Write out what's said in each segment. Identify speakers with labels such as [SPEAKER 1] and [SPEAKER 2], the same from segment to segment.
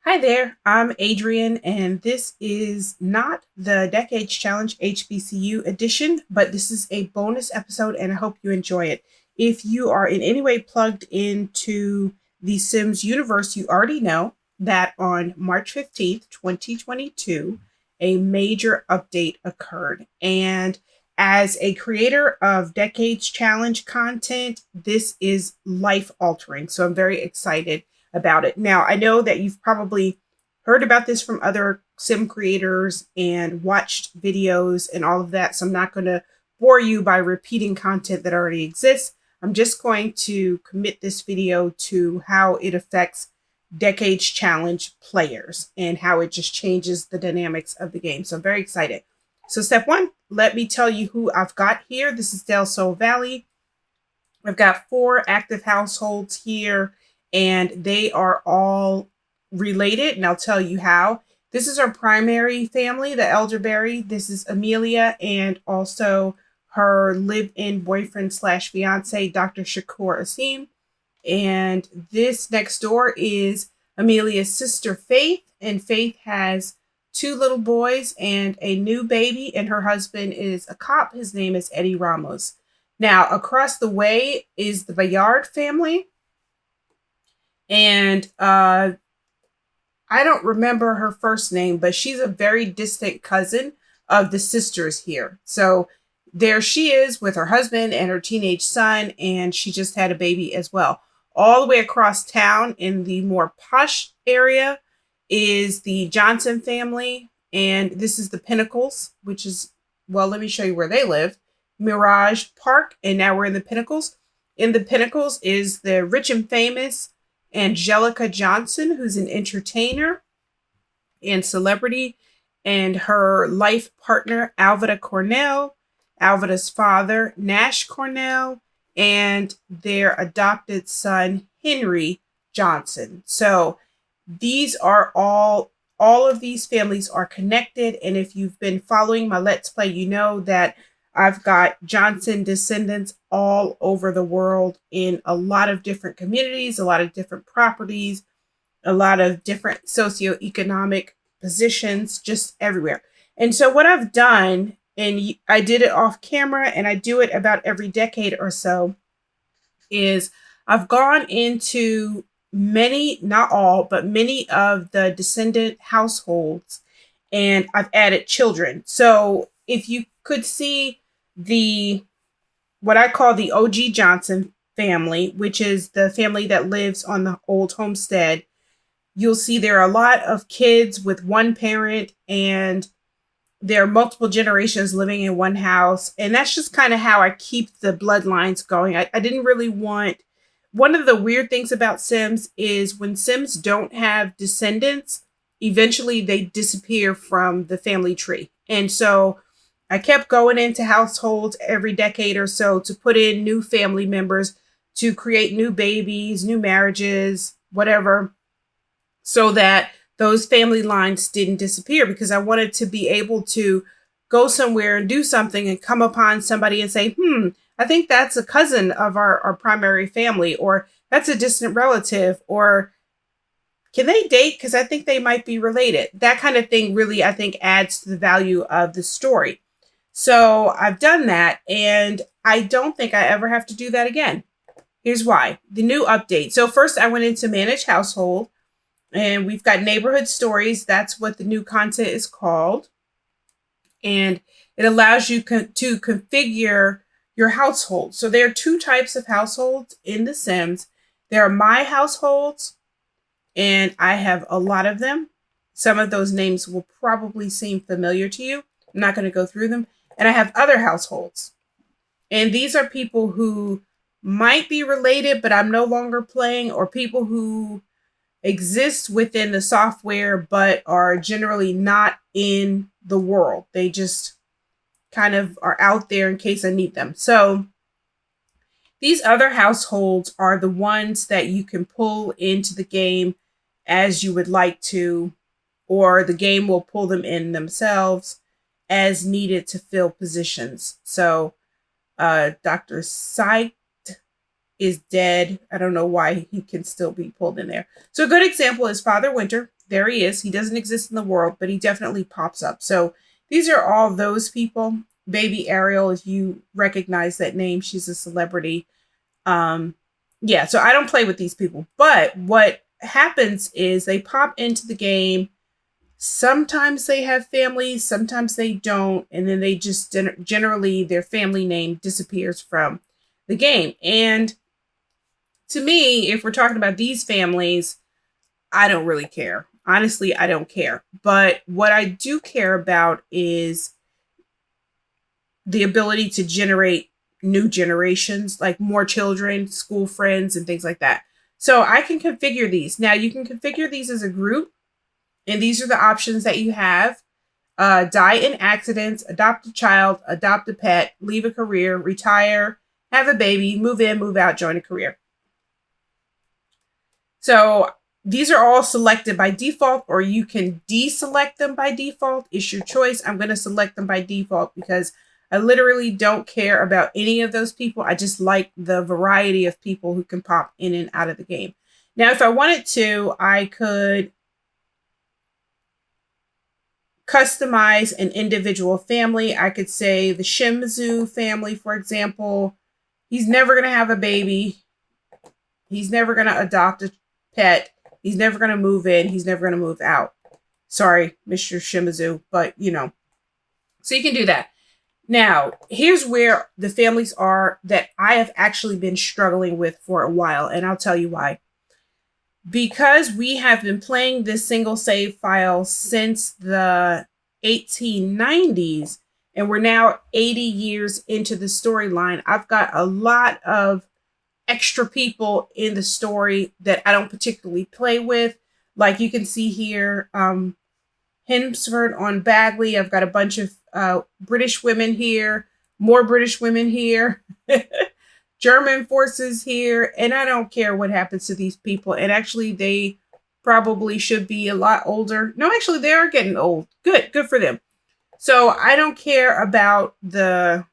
[SPEAKER 1] Hi there, I'm Adrian, and this is not the Decades Challenge HBCU edition, but this is a bonus episode, and I hope you enjoy it. If you are in any way plugged into the Sims universe, you already know that on March 15th, 2022, a major update occurred. And as a creator of Decades Challenge content, this is life altering. So I'm very excited about it. Now, I know that you've probably heard about this from other sim creators and watched videos and all of that, so I'm not going to bore you by repeating content that already exists. I'm just going to commit this video to how it affects Decades Challenge players and how it just changes the dynamics of the game. So I'm very excited. So step one, let me tell you who I've got here. This is Del Sol Valley. I've got 4 active households here, and they are all related, and I'll tell you how. This is our primary family, the elderberry. This is Amelia, and also her live-in boyfriend slash fiance, Dr. Shakur Asim. And this next door is Amelia's sister, Faith, and Faith has 2 little boys and a new baby, and her husband is a cop. His name is Eddie Ramos. Now, across the way is the Bayard family. And I don't remember her first name, but she's a very distant cousin of the sisters here. So there she is with her husband and her teenage son, and she just had a baby as well. All the way across town in the more posh area is the Johnson family, and this is the Pinnacles, which is, well, let me show you where they live. Mirage Park, and now we're in the Pinnacles. In the Pinnacles is the rich and famous Angelica Johnson, who's an entertainer and celebrity, and her life partner, Alveda Cornell, Alveda's father, Nash Cornell, and their adopted son, Henry Johnson. So these are all of these families are connected. And if you've been following my Let's Play, you know that I've got Johnson descendants all over the world in a lot of different communities, a lot of different properties, a lot of different socioeconomic positions, just everywhere. And so what I've done, and I did it off camera, and I do it about every decade or so, is I've gone into many, not all, but many of the descendant households, and I've added children. So if you could see what I call the OG Johnson family, which is the family that lives on the old homestead, you'll see there are a lot of kids with one parent, and there are multiple generations living in one house. And that's just kind of how I keep the bloodlines going. I didn't really want, one of the weird things about Sims is when Sims don't have descendants, eventually they disappear from the family tree. And so I kept going into households every decade or so to put in new family members, to create new babies, new marriages, whatever, so that those family lines didn't disappear, because I wanted to be able to go somewhere and do something and come upon somebody and say, I think that's a cousin of our primary family, or that's a distant relative, or can they date? Because I think they might be related. That kind of thing really, I think, adds to the value of the story. So I've done that, and I don't think I ever have to do that again. Here's why. The new update. So first I went into Manage Household, and we've got Neighborhood Stories. That's what the new content is called. And it allows you to configure your household. So there are 2 types of households in The Sims. There are my households, and I have a lot of them. Some of those names will probably seem familiar to you. I'm not going to go through them. And I have other households. And these are people who might be related, but I'm no longer playing, or people who exist within the software but are generally not in the world. They just kind of are out there in case I need them. So these other households are the ones that you can pull into the game as you would like to, or the game will pull them in themselves as needed to fill positions. So Dr. Sight is dead. I don't know why he can still be pulled in there. So a good example is Father Winter. there he is. He doesn't exist in the world, but he definitely pops up. So these are all those people. Baby Ariel, if you recognize that name, she's a celebrity. Yeah, so I don't play with these people. But what happens is they pop into the game. Sometimes they have families, sometimes they don't, and then they just generally their family name disappears from the game. And to me, if we're talking about these families, I don't really care. Honestly, I don't care. But what I do care about is the ability to generate new generations, like more children, school friends, and things like that. So I can configure these. Now, you can configure these as a group, and these are the options that you have. Die in accidents, adopt a child, adopt a pet, leave a career, retire, have a baby, move in, move out, join a career. So these are all selected by default, or you can deselect them by default. It's your choice. I'm going to select them by default because I literally don't care about any of those people. I just like the variety of people who can pop in and out of the game. Now, if I wanted to, I could customize an individual family. I could say the Shimizu family, for example. He's never going to have a baby. He's never going to adopt a pet. He's never going to move in. He's never going to move out. Sorry, Mr. Shimizu, but you know. So you can do that. Now, here's where the families are that I have actually been struggling with for a while, and I'll tell you why. Because we have been playing this single save file since the 1890s, and we're now 80 years into the storyline, I've got a lot of extra people in the story that I don't particularly play with. Like you can see here, Hemsford on Bagley. I've got a bunch of British women here, more British women here, German forces here, and I don't care what happens to these people. And actually, they probably should be a lot older. No, actually, they are getting old. Good for them. So I don't care about the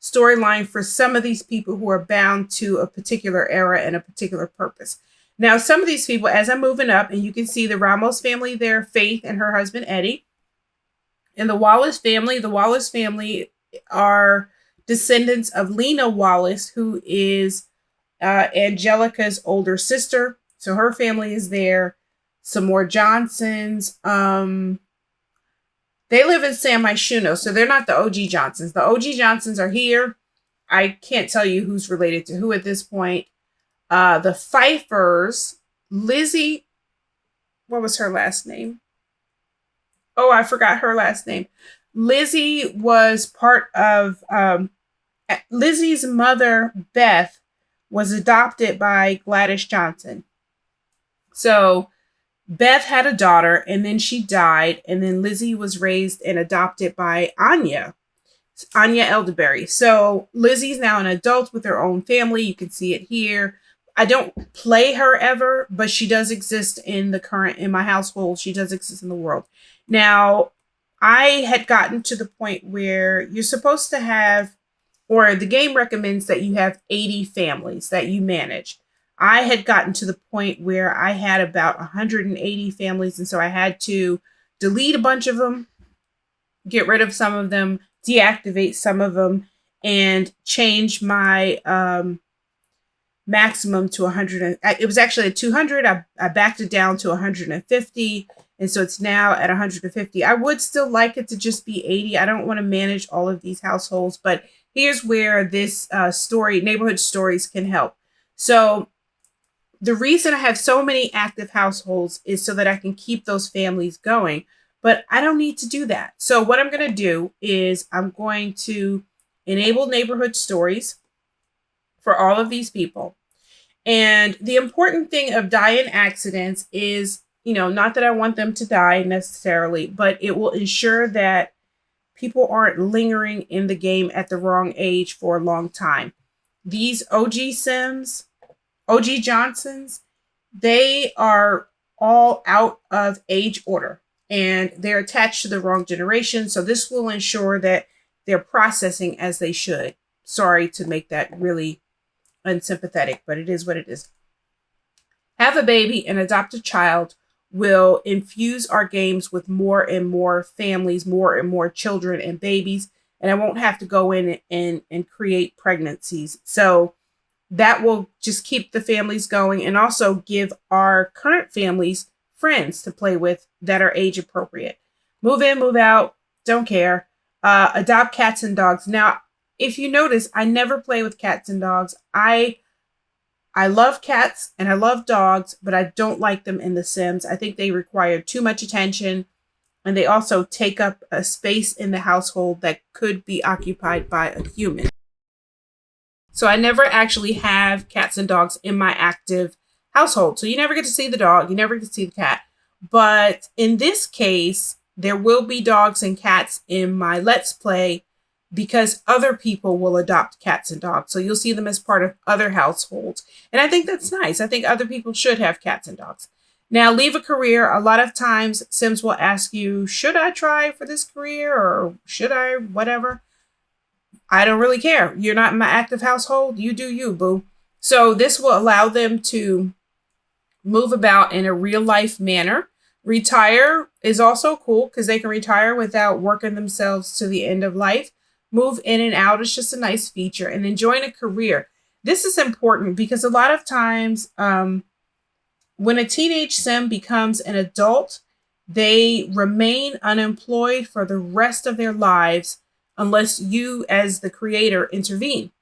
[SPEAKER 1] storyline for some of these people who are bound to a particular era and a particular purpose. Now, some of these people, as I'm moving up, and you can see the Ramos family there, Faith and her husband, Eddie. And the Wallace family are descendants of Lena Wallace, who is Angelica's older sister. So her family is there. Some more Johnsons. They live in San Myshuno, so they're not the OG Johnsons. The OG Johnsons are here. I can't tell you who's related to who at this point. The Pfeiffers, Lizzie, what was her last name? Oh, I forgot her last name. Lizzie was part of, Lizzie's mother, Beth, was adopted by Gladys Johnson. So Beth had a daughter, and then she died, and then Lizzie was raised and adopted by Anya Elderberry. So Lizzie's now an adult with her own family. You can see it here. I don't play her ever, but she does exist in my household. She does exist in the world. Now, I had gotten to the point where you're supposed to have, or the game recommends that you have 80 families that you manage. I had gotten to the point where I had about 180 families, and so I had to delete a bunch of them, get rid of some of them, deactivate some of them, and change my maximum to 100. It was actually at 200. I backed it down to 150, and so it's now at 150. I would still like it to just be 80. I don't want to manage all of these households, but here's where this neighborhood stories can help. So the reason I have so many active households is so that I can keep those families going, but I don't need to do that. So what I'm going to do is I'm going to enable neighborhood stories for all of these people. And the important thing of die in accidents is, not that I want them to die necessarily, but it will ensure that people aren't lingering in the game at the wrong age for a long time. These OG Johnsons, they are all out of age order and they're attached to the wrong generation. So this will ensure that they're processing as they should. Sorry to make that really unsympathetic, but it is what it is. Have a baby and adopt a child will infuse our games with more and more families, more and more children and babies, and I won't have to go in and create pregnancies. So that will just keep the families going and also give our current families friends to play with that are age appropriate. Move in, move out, don't care. Adopt cats and dogs. Now, if you notice, I never play with cats and dogs. I love cats and I love dogs, but I don't like them in The Sims. I think they require too much attention, and they also take up a space in the household that could be occupied by a human. So I never actually have cats and dogs in my active household. So you never get to see the dog, you never get to see the cat. But in this case, there will be dogs and cats in my Let's Play because other people will adopt cats and dogs. So you'll see them as part of other households. And I think that's nice. I think other people should have cats and dogs. Now, leave a career. A lot of times Sims will ask you, should I try for this career or should I whatever? I don't really care. You're not in my active household. You do you, boo. So this will allow them to move about in a real life manner. Retire is also cool because they can retire without working themselves to the end of life. Move in and out is just a nice feature. And then join a career. This is important because a lot of times when a teenage sim becomes an adult, they remain unemployed for the rest of their lives unless you as the creator intervene.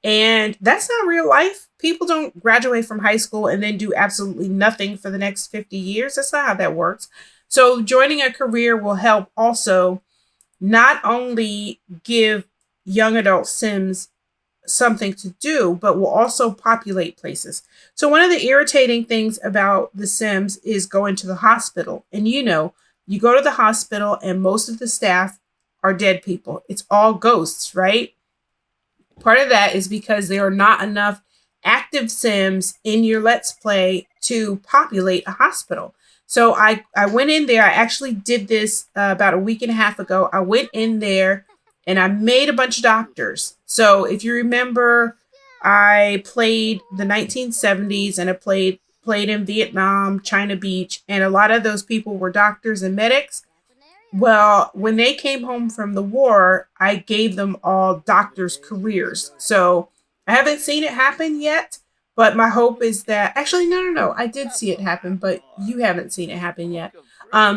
[SPEAKER 1] And that's not real life. People don't graduate from high school and then do absolutely nothing for the next 50 years. That's not how that works. So joining a career will help also not only give young adult Sims something to do, but will also populate places. So one of the irritating things about The Sims is going to the hospital. And you go to the hospital and most of the staff are dead people. It's all ghosts, right? Part of that is because there are not enough active Sims in your Let's Play to populate a hospital. So I went in there. I actually did this about a week and a half ago. I went in there and I made a bunch of doctors. So if you remember, I played the 1970s and I played in Vietnam, China Beach, and a lot of those people were doctors and medics. Well, when they came home from the war, I gave them all doctors' careers. So I haven't seen it happen yet, but my hope is that actually, no. I did see it happen, but you haven't seen it happen yet.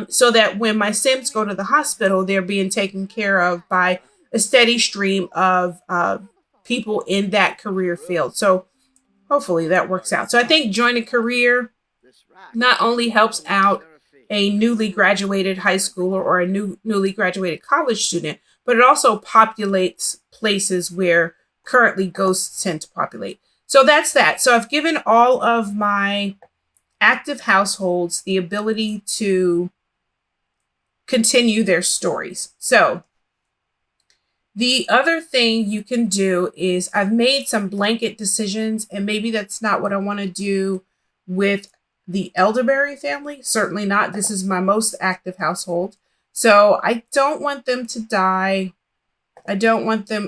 [SPEAKER 1] So that when my Sims go to the hospital, they're being taken care of by a steady stream of people in that career field. So hopefully that works out. So I think join a career not only helps out a newly graduated high schooler or a newly graduated college student, but it also populates places where currently ghosts tend to populate. So that's that. So I've given all of my active households the ability to continue their stories. So the other thing you can do is I've made some blanket decisions, and maybe that's not what I want to do with the Elderberry family. Certainly not. This is my most active household. So I don't want them to die. I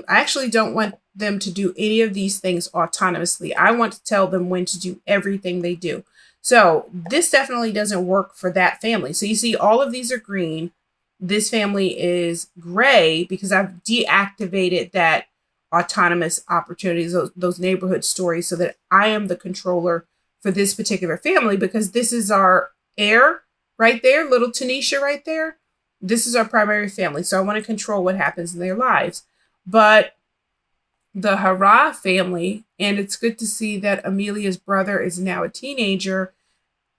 [SPEAKER 1] actually don't want them to do any of these things autonomously. I want to tell them when to do everything they do. So this definitely doesn't work for that family. So you see all of these are green. This family is gray because I've deactivated that autonomous opportunities, those neighborhood stories, so that I am the controller for this particular family, because this is our heir right there, little Tanisha right there. This is our primary family. So I want to control what happens in their lives. But the Hurrah family, and it's good to see that Amelia's brother is now a teenager,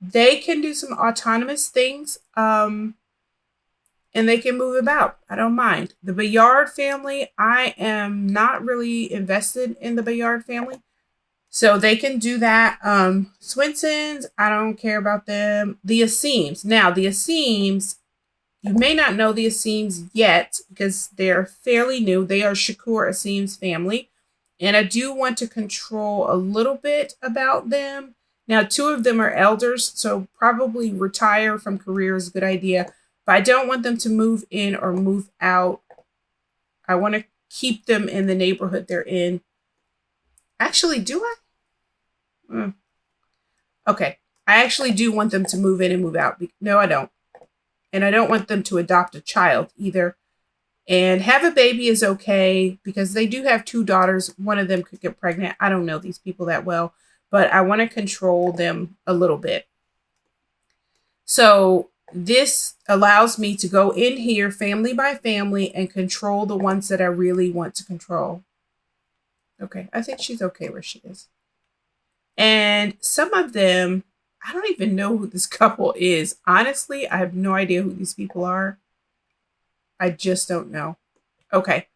[SPEAKER 1] they can do some autonomous things. And they can move about. I don't mind. The Bayard family, I am not really invested in the Bayard family. So they can do that. Swinsons, I don't care about them. The Assims. Now, the Assims, you may not know the Assims yet because they're fairly new. They are Shakur Asim's family. And I do want to control a little bit about them. Now, 2 of them are elders, so probably retire from career is a good idea. But I don't want them to move in or move out. I want to keep them in the neighborhood they're in. Actually, do I? Okay. I actually do want them to move in and move out. No, I don't. And I don't want them to adopt a child either. And have a baby is okay because they do have 2 daughters. One of them could get pregnant. I don't know these people that well, but I want to control them a little bit. So this allows me to go in here family by family and control the ones that I really want to control. Okay, I think she's okay where she is. And some of them, I don't even know who this couple is. Honestly, I have no idea who these people are. I just don't know. Okay.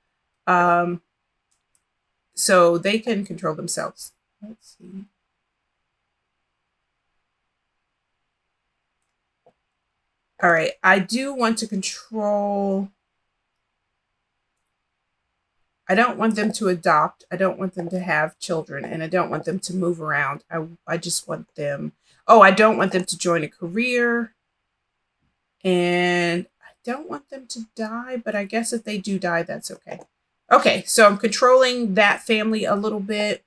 [SPEAKER 1] So they can control themselves. Let's see. All right. I do want to control. I don't want them to adopt. I don't want them to have children. And I don't want them to move around. I just want them. Oh, I don't want them to join a career. And I don't want them to die. But I guess if they do die, that's okay. Okay. So I'm controlling that family a little bit.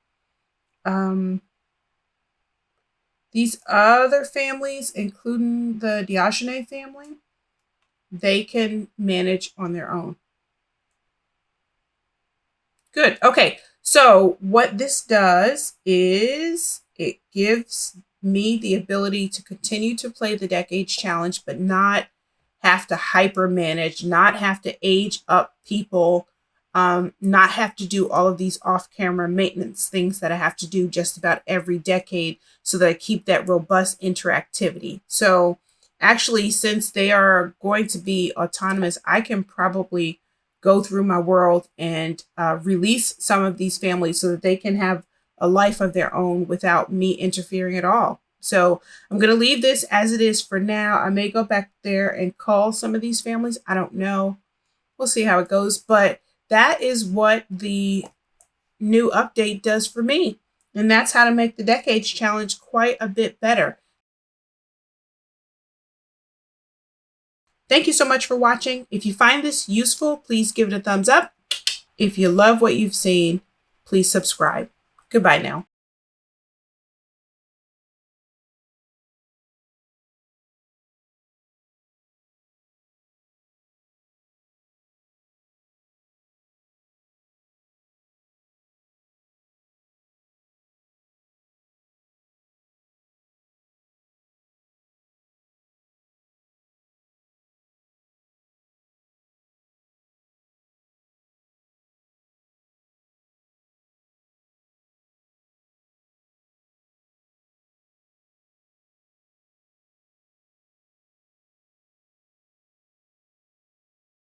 [SPEAKER 1] These other families, including the Diogenes family, they can manage on their own. Good. Okay. So what this does is it gives me the ability to continue to play the Decades Challenge, but not have to hyper manage, not have to age up people, not have to do all of these off-camera maintenance things that I have to do just about every decade so that I keep that robust interactivity. So actually, since they are going to be autonomous, I can probably go through my world and release some of these families so that they can have a life of their own without me interfering at all. So I'm going to leave this as it is for now. I may go back there and call some of these families. I don't know. We'll see how it goes. But that is what the new update does for me. And that's how to make the Decades Challenge quite a bit better. Thank you so much for watching. If you find this useful, please give it a thumbs up. If you love what you've seen, please subscribe. Goodbye now.